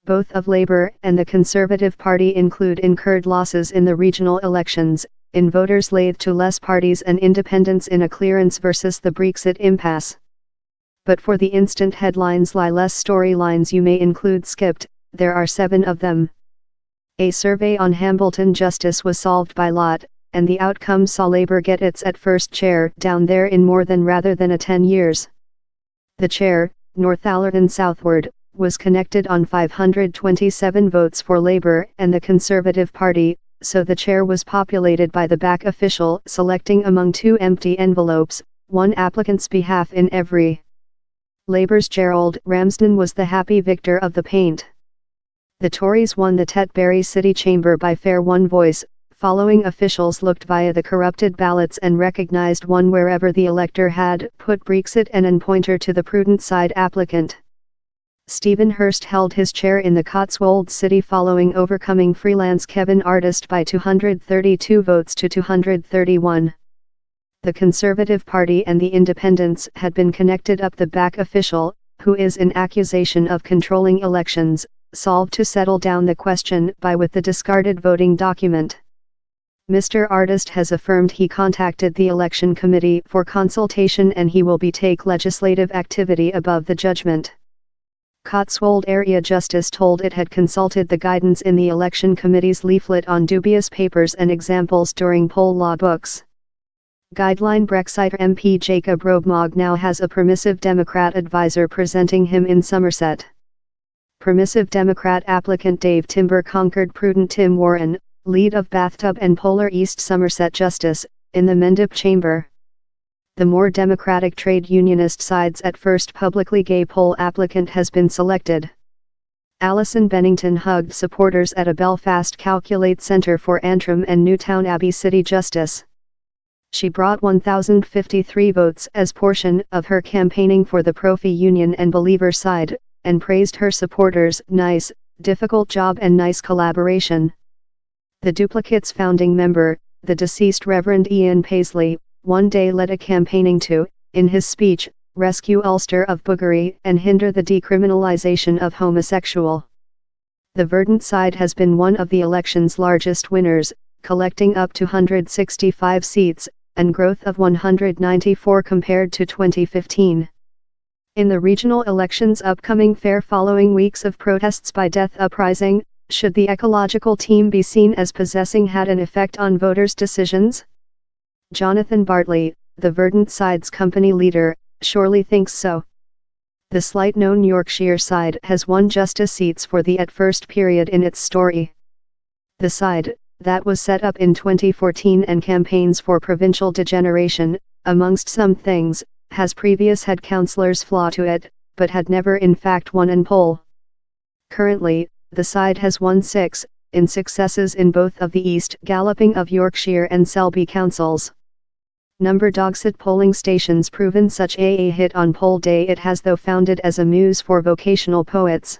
both of Labour and the Conservative Party include incurred losses in the regional elections, in voters lath to less parties and independents in a clearance versus the Brexit impasse. But for the instant headlines lie less storylines you may include skipped, there are 7 of them. A survey on Hambleton Justice was solved by lot, and the outcome saw Labour get its at first chair down there in more than rather than 10 years. The chair, Northallerton Southward, was connected on 527 votes for Labour and the Conservative Party, so the chair was populated by the back official selecting among 2 empty envelopes, 1 applicant's behalf in every. Labour's Gerald Ramsden was the happy victor of the paint. The Tories won the Tetbury City Chamber by fair 1 voice, following officials looked via the corrupted ballots and recognised 1 wherever the elector had put Brexit and an pointer to the prudent side applicant. Stephen Hurst held his chair in the Cotswold City following overcoming freelance Kevin Artist by 232 votes to 231. The Conservative Party and the Independents had been connected up the back official, who is in accusation of controlling elections, solved to settle down the question by with the discarded voting document. Mr. Artist has affirmed he contacted the election committee for consultation and he will take legislative activity above the judgment. Cotswold Area Justice told it had consulted the guidance in the election committee's leaflet on dubious papers and examples during poll law books. Guideline Brexit MP Jacob Robmog now has a permissive Democrat advisor presenting him in Somerset. Permissive Democrat applicant Dave Timber conquered prudent Tim Warren, lead of Bathtub and Polar East Somerset Justice, in the Mendip Chamber. The more democratic trade unionist side's at first publicly gay poll applicant has been selected. Alison Bennington hugged supporters at a Belfast Calculate Centre for Antrim and Newtown Abbey City Justice. She brought 1,053 votes as portion of her campaigning for the Profi Union and Believer side, and praised her supporters' nice, difficult job and nice collaboration. The Duplicates founding member, the deceased Reverend Ian Paisley, one day led a campaigning to, in his speech, rescue Ulster of buggery and hinder the decriminalisation of homosexual. The Verdant side has been one of the election's largest winners, collecting up to 165 seats, and growth of 194 compared to 2015. In the regional elections upcoming fair following weeks of protests by death uprising, should the ecological team be seen as possessing had an effect on voters' decisions? Jonathan Bartley, the Verdant side's company leader, surely thinks so. The slight-known Yorkshire side has won justice seats for the at first period in its story. The side, that was set up in 2014 and campaigns for provincial degeneration, amongst some things, has previous head councillors flaw to it, but had never in fact won an poll. Currently, the side has won 6, in successes in both of the East Galloping of Yorkshire and Selby councils. Number Dogsett polling stations proven such a hit on poll day it has though founded as a muse for vocational poets.